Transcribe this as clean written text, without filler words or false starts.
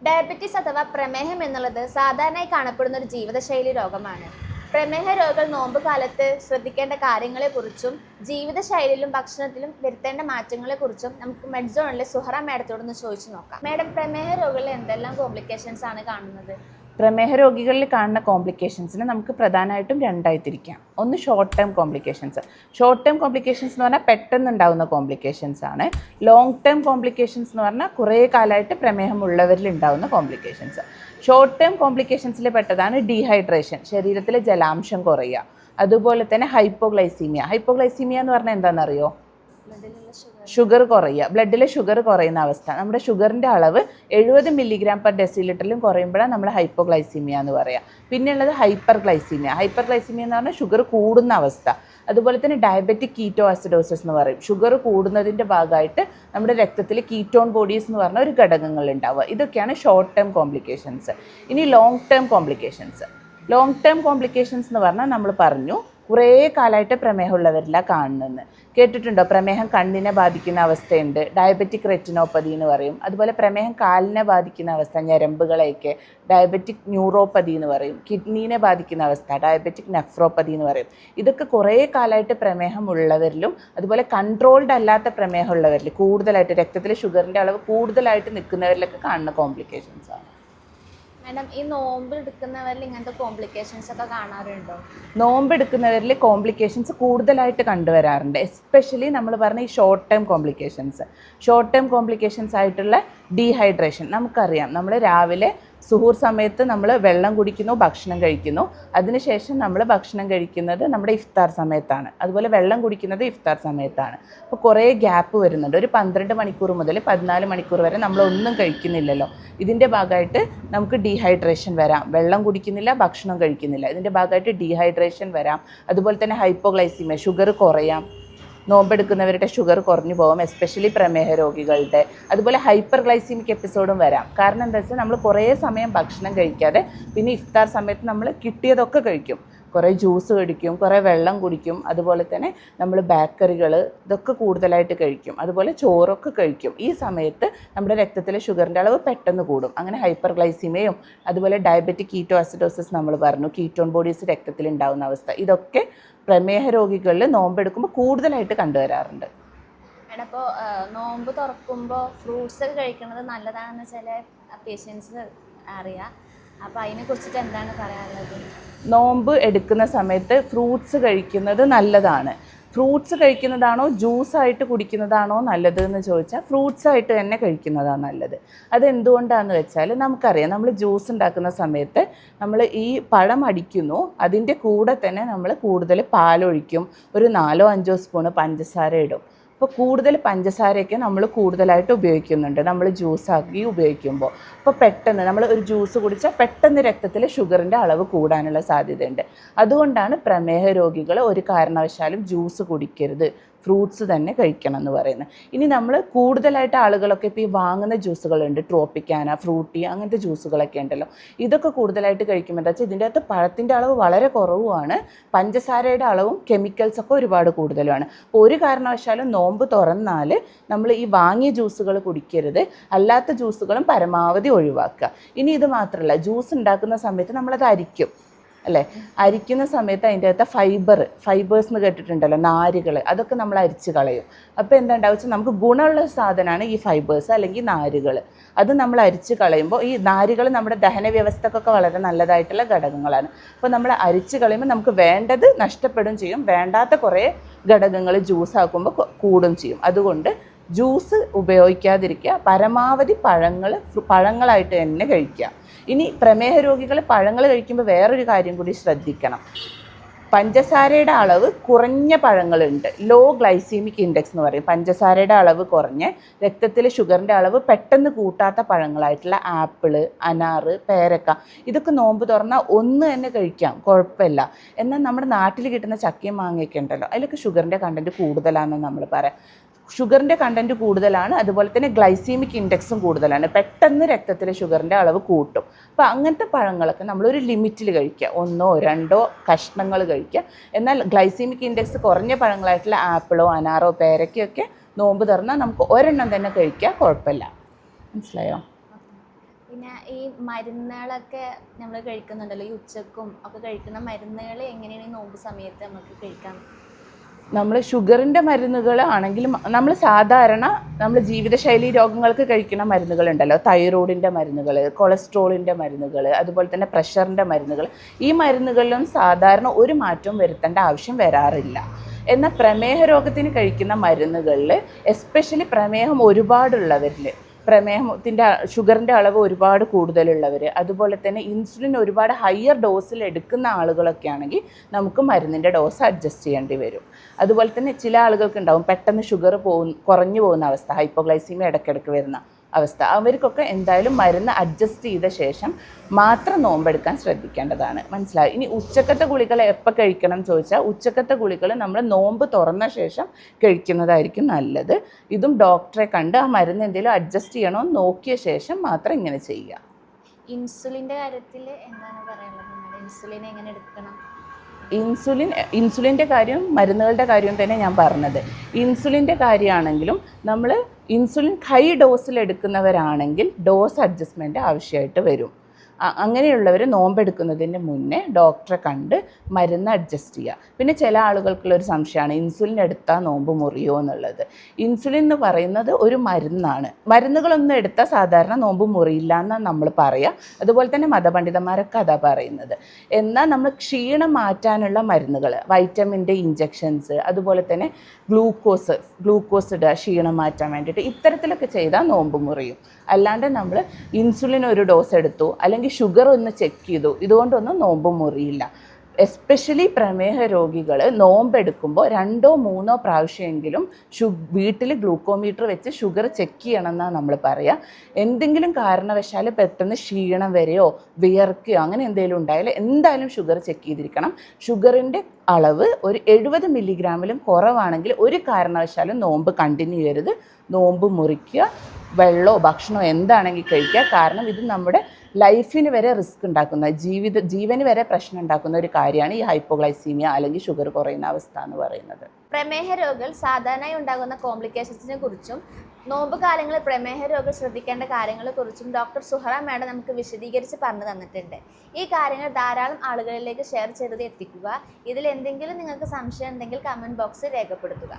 Diabetes അഥവാ പ്രമേഹം എന്നുള്ളത് സാധാരണയായി കാണപ്പെടുന്ന ഒരു ജീവിതശൈലി രോഗമാണ്. പ്രമേഹ രോഗികൾ നോമ്പ് കാലത്ത് ശ്രദ്ധിക്കേണ്ട കാര്യങ്ങളെക്കുറിച്ചും ജീവിതശൈലിയിലും ഭക്ഷണത്തിലും വരുത്തേണ്ട മാറ്റങ്ങളെക്കുറിച്ചും നമുക്ക് മെഡ്സോണിലെ സുഹറ മാഡത്തോടൊന്ന് ചോദിച്ചു നോക്കാം. മാഡം, പ്രമേഹ രോഗികളിൽ എന്തെല്ലാം കോംപ്ലിക്കേഷൻസ് ആണ് കാണുന്നത്? പ്രമേഹ രോഗികളിൽ കാണുന്ന കോംപ്ലിക്കേഷൻസിന് നമുക്ക് പ്രധാനമായിട്ടും രണ്ടായി തിരിക്കാം. ഒന്ന് short term complications. Short term complications എന്ന് പറഞ്ഞാൽ പെട്ടെന്ന് ഉണ്ടാകുന്ന കോംപ്ലിക്കേഷൻസ് ആണ്. ലോങ് ടേം കോംപ്ലിക്കേഷൻസ് എന്ന് പറഞ്ഞാൽ കുറേ കാലമായിട്ട് പ്രമേഹമുള്ളവരിൽ ഉണ്ടാകുന്ന കോംപ്ലിക്കേഷൻസ്. ഷോർട്ട് ടേം കോംപ്ലിക്കേഷൻസിൽ പെട്ടതാണ് ഡീഹൈഡ്രേഷൻ, ശരീരത്തിലെ ജലാംശം കുറയുക. അതുപോലെ തന്നെ ഹൈപ്പോഗ്ലൈസീമിയ എന്ന് പറഞ്ഞാൽ എന്താണെന്നറിയോ? ഷുഗർ കുറയുക, ബ്ലഡിലെ ഷുഗർ കുറയുന്ന അവസ്ഥ. നമ്മുടെ ഷുഗറിൻ്റെ അളവ് 70 mg/dL കുറയുമ്പോഴാണ് നമ്മൾ ഹൈപ്പോഗ്ലൈസീമിയ എന്ന് പറയുക. പിന്നെയുള്ളത് ഹൈപ്പർ ഗ്ലൈസീമിയ എന്ന് പറഞ്ഞാൽ ഷുഗർ കൂടുന്ന അവസ്ഥ. അതുപോലെ തന്നെ ഡയബറ്റിക് കീറ്റോ ആസിഡോസിസ് എന്ന് പറയും. ഷുഗർ കൂടുന്നതിൻ്റെ ഭാഗമായിട്ട് നമ്മുടെ രക്തത്തിൽ കീറ്റോൺ ബോഡീസ് എന്ന് പറഞ്ഞ ഒരു ഘടകങ്ങൾ ഉണ്ടാവുക. ഇതൊക്കെയാണ് ഷോർട്ട് ടേം കോംപ്ലിക്കേഷൻസ്. ഇനി ലോങ് ടേം കോംപ്ലിക്കേഷൻസ് എന്ന് പറഞ്ഞാൽ നമ്മൾ പറഞ്ഞു കുറേ കാലമായിട്ട് പ്രമേഹമുള്ളവരിലാണ് കാണുന്നതെന്ന്. കേട്ടിട്ടുണ്ടോ? പ്രമേഹം കണ്ണിനെ ബാധിക്കുന്ന അവസ്ഥയുണ്ട്, ഡയബറ്റിക് റെറ്റിനോപ്പതി എന്ന് പറയും. അതുപോലെ പ്രമേഹം കാലിനെ ബാധിക്കുന്ന അവസ്ഥ, ഞരമ്പുകളെയൊക്കെ ഡയബറ്റിക് ന്യൂറോപ്പതി എന്ന് പറയും. കിഡ്നീനെ ബാധിക്കുന്ന അവസ്ഥ ഡയബറ്റിക് നെഫ്രോപ്പതി എന്ന് പറയും. ഇതൊക്കെ കുറേ കാലമായിട്ട് പ്രമേഹമുള്ളവരിലും അതുപോലെ കൺട്രോൾഡ് അല്ലാത്ത പ്രമേഹമുള്ളവരിൽ കൂടുതലായിട്ട് രക്തത്തിലെ ഷുഗറിൻ്റെ അളവ് കൂടുതലായിട്ട് നിൽക്കുന്നവരിലൊക്കെ കാണുന്ന കോംപ്ലിക്കേഷൻസ് ആണ്. മാഡം, ഈ നോമ്പ് എടുക്കുന്നവരിൽ ഇങ്ങനത്തെ കോംപ്ലിക്കേഷൻസ് ഒക്കെ കാണാറുണ്ടോ? നോമ്പ് എടുക്കുന്നവരിൽ കോംപ്ലിക്കേഷൻസ് കൂടുതലായിട്ട് കണ്ടുവരാറുണ്ട്. എസ്പെഷ്യലി നമ്മൾ പറഞ്ഞ ഈ ഷോർട്ട് ടേം കോംപ്ലിക്കേഷൻസ് ആയിട്ടുള്ള ഡീഹൈഡ്രേഷൻ. നമുക്കറിയാം, നമ്മൾ രാവിലെ സുഹൂർ സമയത്ത് നമ്മൾ വെള്ളം കുടിക്കുന്നു, ഭക്ഷണം കഴിക്കുന്നു. അതിനുശേഷം നമ്മൾ ഭക്ഷണം കഴിക്കുന്നത് നമ്മുടെ ഇഫ്താർ സമയത്താണ്. അതുപോലെ വെള്ളം കുടിക്കുന്നത് ഇഫ്താർ സമയത്താണ്. അപ്പോൾ കുറേ ഗ്യാപ്പ് വരുന്നുണ്ട്. ഒരു 12 മണിക്കൂർ മുതൽ 14 മണിക്കൂർ വരെ നമ്മളൊന്നും കഴിക്കുന്നില്ലല്ലോ. ഇതിൻ്റെ ഭാഗമായിട്ട് നമുക്ക് ഡീഹൈഡ്രേഷൻ വരാം. വെള്ളം കുടിക്കുന്നില്ല, ഭക്ഷണം കഴിക്കുന്നില്ല. ഇതിൻ്റെ ഭാഗമായിട്ട് ഡീഹൈഡ്രേഷൻ വരാം. അതുപോലെ തന്നെ ഹൈപ്പോഗ്ലൈസീമിയ, ഷുഗർ കുറയാം. നോമ്പെടുക്കുന്നവരുടെ ഷുഗർ കുറഞ്ഞു പോകും, എസ്പെഷ്യലി പ്രമേഹ രോഗികളുടെ. അതുപോലെ ഹൈപ്പർ ഗ്ലൈസീമിക് എപ്പിസോഡും വരാം. കാരണം എന്താ വെച്ചാൽ നമ്മൾ കുറേ സമയം ഭക്ഷണം കഴിക്കാതെ പിന്നെ ഇഫ്താർ സമയത്ത് നമ്മൾ കിട്ടിയതൊക്കെ കഴിക്കും. കുറേ ജ്യൂസ് കുടിക്കും, കുറേ വെള്ളം കുടിക്കും. അതുപോലെ തന്നെ നമ്മൾ ബേക്കറികൾ ഇതൊക്കെ കൂടുതലായിട്ട് കഴിക്കും. അതുപോലെ ചോറൊക്കെ കഴിക്കും. ഈ സമയത്ത് നമ്മുടെ രക്തത്തിലെ ഷുഗറിൻ്റെ അളവ് പെട്ടെന്ന് കൂടും. അങ്ങനെ ഹൈപ്പർ ഗ്ലൈസീമിയയും അതുപോലെ ഡയബറ്റിക് കീറ്റോ ആസിഡോസിസ് നമ്മൾ പറഞ്ഞു, കീറ്റോൺ ബോഡീസ് രക്തത്തിൽ ഉണ്ടാകുന്ന അവസ്ഥ, ഇതൊക്കെ പ്രമേഹ രോഗികളിൽ നോമ്പെടുക്കുമ്പോൾ കൂടുതലായിട്ട് കണ്ടുവരാറുണ്ട്. അപ്പോൾ നോമ്പ് തുറക്കുമ്പോൾ ഫ്രൂട്ട്സ് ഒക്കെ കഴിക്കുന്നത് നല്ലതാണെന്ന് ചില പേഷ്യൻസ് അറിയാം. അപ്പോൾ അതിനെക്കുറിച്ചിട്ട് എന്താണ് പറയാനുള്ളത്? നോമ്പ് എടുക്കുന്ന സമയത്ത് ഫ്രൂട്ട്സ് കഴിക്കുന്നത് നല്ലതാണ്. ഫ്രൂട്ട്സ് കഴിക്കുന്നതാണോ ജ്യൂസായിട്ട് കുടിക്കുന്നതാണോ നല്ലത് എന്ന് ചോദിച്ചാൽ ഫ്രൂട്ട്സായിട്ട് തന്നെ കഴിക്കുന്നതാണ് നല്ലത്. അതെന്തുകൊണ്ടാണെന്ന് വെച്ചാൽ നമുക്കറിയാം, നമ്മൾ ജ്യൂസ് ഉണ്ടാക്കുന്ന സമയത്ത് നമ്മൾ ഈ പഴം അടിക്കുന്നു, അതിൻ്റെ കൂടെ തന്നെ നമ്മൾ കൂടുതൽ പാലൊഴിക്കും, ഒരു 4-5 സ്പൂണ് പഞ്ചസാര ഇടും. അപ്പോൾ കൂടുതൽ പഞ്ചസാരയൊക്കെ നമ്മൾ കൂടുതലായിട്ട് ഉപയോഗിക്കുന്നുണ്ട് നമ്മൾ ജ്യൂസാക്കി ഉപയോഗിക്കുമ്പോൾ. അപ്പോൾ പെട്ടെന്ന് നമ്മൾ ഒരു ജ്യൂസ് കുടിച്ചാൽ പെട്ടെന്ന് രക്തത്തിലെ ഷുഗറിൻ്റെ അളവ് കൂടാനുള്ള സാധ്യതയുണ്ട്. അതുകൊണ്ടാണ് പ്രമേഹ രോഗികൾ ഒരു കാരണവശാലും ജ്യൂസ് കുടിക്കരുത്, ഫ്രൂട്ട്സ് തന്നെ കഴിക്കണം എന്ന് പറയുന്നത്. ഇനി നമ്മൾ കൂടുതലായിട്ട് ആളുകളൊക്കെ ഇപ്പോൾ ഈ വാങ്ങുന്ന ജ്യൂസുകളുണ്ട്, ട്രോപ്പിക്കാന, ഫ്രൂട്ടി, അങ്ങനത്തെ ജ്യൂസുകളൊക്കെ ഉണ്ടല്ലോ. ഇതൊക്കെ കൂടുതലായിട്ട് കഴിക്കുമ്പോൾ എന്താ വെച്ചാൽ ഇതിൻ്റെ അകത്ത് പഴത്തിൻ്റെ അളവ് വളരെ കുറവുമാണ്, പഞ്ചസാരയുടെ അളവും കെമിക്കൽസൊക്കെ ഒരുപാട് കൂടുതലുമാണ്. അപ്പോൾ ഒരു കാരണവശാലും നോമ്പ് തുറന്നാൽ നമ്മൾ ഈ വാങ്ങിയ ജ്യൂസുകൾ കുടിക്കരുത്, അല്ലാത്ത ജ്യൂസുകളും പരമാവധി ഒഴിവാക്കുക. ഇനി ഇത് മാത്രമല്ല, ജ്യൂസ് ഉണ്ടാക്കുന്ന സമയത്ത് നമ്മളത് അരിക്കും അല്ലേ? അരിക്കുന്ന സമയത്ത് അതിൻ്റെ അകത്ത് ഫൈബേഴ്സ് എന്ന് കേട്ടിട്ടുണ്ടല്ലോ, നാരുകൾ, അതൊക്കെ നമ്മൾ അരിച്ച് കളയും. അപ്പോൾ എന്താ ഉണ്ടാവുക വെച്ചാൽ നമുക്ക് ഗുണമുള്ള സാധനമാണ് ഈ ഫൈബേഴ്സ് അല്ലെങ്കിൽ നാരുകൾ. അത് നമ്മൾ അരിച്ച് കളയുമ്പോൾ ഈ നാരുകൾ നമ്മുടെ ദഹന വ്യവസ്ഥക്കൊക്കെ വളരെ നല്ലതായിട്ടുള്ള ഘടകങ്ങളാണ്. അപ്പോൾ നമ്മൾ അരിച്ച് കളയുമ്പോൾ നമുക്ക് വേണ്ടത് നഷ്ടപ്പെടും ചെയ്യും, വേണ്ടാത്ത കുറേ ഘടകങ്ങൾ ജ്യൂസാക്കുമ്പോൾ കൂടും ചെയ്യും. അതുകൊണ്ട് ജ്യൂസ് ഉപയോഗിക്കാതിരിക്കുക, പരമാവധി പഴങ്ങളായിട്ട് തന്നെ കഴിക്കുക. ഇനി പ്രമേഹ രോഗികൾ പഴങ്ങൾ കഴിക്കുമ്പോൾ വേറൊരു കാര്യം കൂടി ശ്രദ്ധിക്കണം. പഞ്ചസാരയുടെ അളവ് കുറഞ്ഞ പഴങ്ങളുണ്ട്, ലോ ഗ്ലൈസീമിക് ഇൻഡെക്സ് എന്ന് പറയും. പഞ്ചസാരയുടെ അളവ് കുറഞ്ഞ് രക്തത്തിലെ ഷുഗറിൻ്റെ അളവ് പെട്ടെന്ന് കൂട്ടാത്ത പഴങ്ങളായിട്ടുള്ള ആപ്പിള്, അനാറ്, പേരക്ക, ഇതൊക്കെ നോമ്പ് തുറന്നാൽ ഒന്ന് തന്നെ കഴിക്കാം, കുഴപ്പമില്ല. എന്നാൽ നമ്മുടെ നാട്ടിൽ കിട്ടുന്ന ചക്കയും മാങ്ങയൊക്കെ ഉണ്ടല്ലോ, അതിലൊക്കെ ഷുഗറിൻ്റെ കണ്ടൻറ്റ് കൂടുതലാണെന്ന് നമ്മൾ പറയാം. ഷുഗറിൻ്റെ കണ്ടൻറ്റ് കൂടുതലാണ്, അതുപോലെ തന്നെ ഗ്ലൈസീമിക് ഇൻഡെക്സും കൂടുതലാണ്, പെട്ടെന്ന് രക്തത്തിലെ ഷുഗറിൻ്റെ അളവ് കൂട്ടും. അപ്പോൾ അങ്ങനത്തെ പഴങ്ങളൊക്കെ നമ്മളൊരു ലിമിറ്റിൽ കഴിക്കുക, 1-2 കഷ്ണങ്ങൾ കഴിക്കുക. എന്നാൽ ഗ്ലൈസീമിക് ഇൻഡെക്സ് കുറഞ്ഞ പഴങ്ങളായിട്ടുള്ള ആപ്പിളോ അനാറോ പേരയ്ക്കൊക്കെ നോമ്പ് തുറന്നാൽ നമുക്ക് ഒരെണ്ണം തന്നെ കഴിക്കുക, കുഴപ്പമില്ല. മനസ്സിലായോ? പിന്നെ ഈ മരുന്നുകളൊക്കെ നമ്മൾ കഴിക്കുന്നുണ്ടല്ലോ, ഈ ഉച്ചക്കും ഒക്കെ കഴിക്കുന്ന മരുന്നുകൾ എങ്ങനെയാണ് ഈ നോമ്പ് സമയത്ത് നമുക്ക് കഴിക്കാം? നമ്മൾ ഷുഗറിൻ്റെ മരുന്നുകൾ ആണെങ്കിലും നമ്മൾ സാധാരണ നമ്മൾ ജീവിതശൈലി രോഗങ്ങൾക്ക് കഴിക്കുന്ന മരുന്നുകളുണ്ടല്ലോ, തൈറോയിഡിൻ്റെ മരുന്നുകൾ, കൊളസ്ട്രോളിൻ്റെ മരുന്നുകൾ, അതുപോലെ തന്നെ പ്രഷറിൻ്റെ മരുന്നുകൾ, ഈ മരുന്നുകളിലും സാധാരണ ഒരു മാറ്റവും വരുത്തേണ്ട ആവശ്യം വരാറില്ല. എന്നാൽ പ്രമേഹ രോഗത്തിന് കഴിക്കുന്ന മരുന്നുകളിൽ, എസ്പെഷ്യലി പ്രമേഹം ഒരുപാടുള്ളവരിൽ, പ്രമേഹത്തിൻ്റെ ഷുഗറിൻ്റെ അളവ് ഒരുപാട് കൂടുതലുള്ളവർ, അതുപോലെ തന്നെ ഇൻസുലിൻ ഒരുപാട് ഹയർ ഡോസിൽ എടുക്കുന്ന ആളുകളൊക്കെ ആണെങ്കിൽ നമുക്ക് മരുന്നിൻ്റെ ഡോസ് അഡ്ജസ്റ്റ് ചെയ്യേണ്ടി വരും. അതുപോലെ തന്നെ ചില ആളുകൾക്ക് ഉണ്ടാവും പെട്ടെന്ന് ഷുഗർ കുറഞ്ഞു പോകുന്ന അവസ്ഥ, ഹൈപ്പോഗ്ലൈസീമിയ ഇടയ്ക്കിടയ്ക്ക് വരുന്ന അവസ്ഥ. അവർക്കൊക്കെ എന്തായാലും മരുന്ന് അഡ്ജസ്റ്റ് ചെയ്ത ശേഷം മാത്രം നോമ്പെടുക്കാൻ ശ്രദ്ധിക്കേണ്ടതാണ്. മനസ്സിലായി? ഇനി ഉച്ചക്കത്തെ ഗുളികൾ എപ്പോൾ കഴിക്കണം എന്ന് ചോദിച്ചാൽ, ഉച്ചക്കത്തെ ഗുളികൾ നമ്മൾ നോമ്പ് തുറന്ന ശേഷം കഴിക്കുന്നതായിരിക്കും നല്ലത്. ഇതും ഡോക്ടറെ കണ്ട് ആ മരുന്ന് എന്തെങ്കിലും അഡ്ജസ്റ്റ് ചെയ്യണോ എന്ന് നോക്കിയ ശേഷം മാത്രം ഇങ്ങനെ ചെയ്യുക. ഇൻസുലിൻ്റെ കാര്യത്തിൽ എന്താണ് പറയാനുള്ളത്? ഇൻസുലിൻ എങ്ങനെ എടുക്കണം? ഇൻസുലിൻ്റെ കാര്യം മരുന്നുകളുടെ കാര്യം തന്നെ ഞാൻ പറഞ്ഞത്. ഇൻസുലിൻ്റെ കാര്യമാണെങ്കിലും നമ്മൾ ഇൻസുലിൻ ഹൈ ഡോസിൽ എടുക്കുന്നവരാണെങ്കിൽ ഡോസ് അഡ്ജസ്റ്റ്മെൻറ്റ് ആവശ്യമായിട്ട് വരും. അങ്ങനെയുള്ളവർ നോമ്പെടുക്കുന്നതിന് മുന്നേ ഡോക്ടറെ കണ്ട് മരുന്ന് അഡ്ജസ്റ്റ് ചെയ്യുക. പിന്നെ ചില ആളുകൾക്കുള്ളൊരു സംശയമാണ് ഇൻസുലിൻ എടുത്താൽ നോമ്പ് മുറിയോ എന്നുള്ളത്. ഇൻസുലിൻ എന്ന് പറയുന്നത് ഒരു മരുന്നാണ്. മരുന്നുകളൊന്നും എടുത്താൽ സാധാരണ നോമ്പ് മുറിയില്ല എന്നാണ് നമ്മൾ പറയുക. അതുപോലെ തന്നെ മതപണ്ഡിതന്മാരൊക്കെ അതാ പറയുന്നത്. എന്നാൽ നമ്മൾ ക്ഷീണം മാറ്റാനുള്ള മരുന്നുകൾ, വൈറ്റമിൻ്റെ ഇഞ്ചെക്ഷൻസ്, അതുപോലെ തന്നെ ഗ്ലൂക്കോസ് ഇടുക ക്ഷീണം മാറ്റാൻ വേണ്ടിയിട്ട്, ഇത്തരത്തിലൊക്കെ ചെയ്താൽ നോമ്പ് മുറിയും. അല്ലാണ്ട് നമ്മൾ ഇൻസുലിൻ ഒരു ഡോസ് എടുത്തു അല്ലെങ്കിൽ ഷുഗർ ഒന്ന് ചെക്ക് ചെയ്തു, ഇതുകൊണ്ടൊന്നും നോമ്പ് മുറിയില്ല. എസ്പെഷ്യലി പ്രമേഹ രോഗികൾ നോമ്പെടുക്കുമ്പോൾ 2 or 3 പ്രാവശ്യമെങ്കിലും വീട്ടിൽ ഗ്ലൂക്കോമീറ്റർ വെച്ച് ഷുഗർ ചെക്ക് ചെയ്യണം എന്നാണ് നമ്മൾ പറയുക. എന്തെങ്കിലും കാരണവശാൽ പെട്ടെന്ന് ക്ഷീണം വരെയോ വിയർക്കുകയോ അങ്ങനെ എന്തെങ്കിലും ഉണ്ടായാൽ എന്തായാലും ഷുഗർ ചെക്ക് ചെയ്തിരിക്കണം. ഷുഗറിൻ്റെ അളവ് ഒരു 70 മില്ലിഗ്രാമിലും കുറവാണെങ്കിൽ ഒരു കാരണവശാലും നോമ്പ് കണ്ടിന്യൂ ചെയ്യരുത്. നോമ്പ് മുറിക്കുക, വെള്ളമോ ഭക്ഷണമോ എന്താണെങ്കിൽ കഴിക്കുക. കാരണം ഇത് നമ്മുടെ ലൈഫിന് വരെ റിസ്ക് ഉണ്ടാക്കുന്ന, ജീവന് വരെ പ്രശ്നം ഉണ്ടാക്കുന്ന ഒരു കാര്യമാണ് ഈ ഹൈപ്പോഗ്ലൈസീമിയ അല്ലെങ്കിൽ ഷുഗർ കുറയുന്ന അവസ്ഥ എന്ന് പറയുന്നത്. പ്രമേഹ രോഗികൾ സാധാരണയായി ഉണ്ടാകുന്ന കോംപ്ലിക്കേഷൻസിനെ കുറിച്ചും നോമ്പ് കാലങ്ങളിൽ പ്രമേഹ രോഗികൾ ശ്രദ്ധിക്കേണ്ട കാര്യങ്ങളെക്കുറിച്ചും ഡോക്ടർ സുഹറ മാഡം നമുക്ക് വിശദീകരിച്ച് പറഞ്ഞു തന്നിട്ടുണ്ട്. ഈ കാര്യങ്ങൾ ധാരാളം ആളുകളിലേക്ക് ഷെയർ ചെയ്തത് എത്തിക്കുക. ഇതിൽ എന്തെങ്കിലും നിങ്ങൾക്ക് സംശയം ഉണ്ടെങ്കിൽ കമൻറ്റ് ബോക്സിൽ രേഖപ്പെടുത്തുക.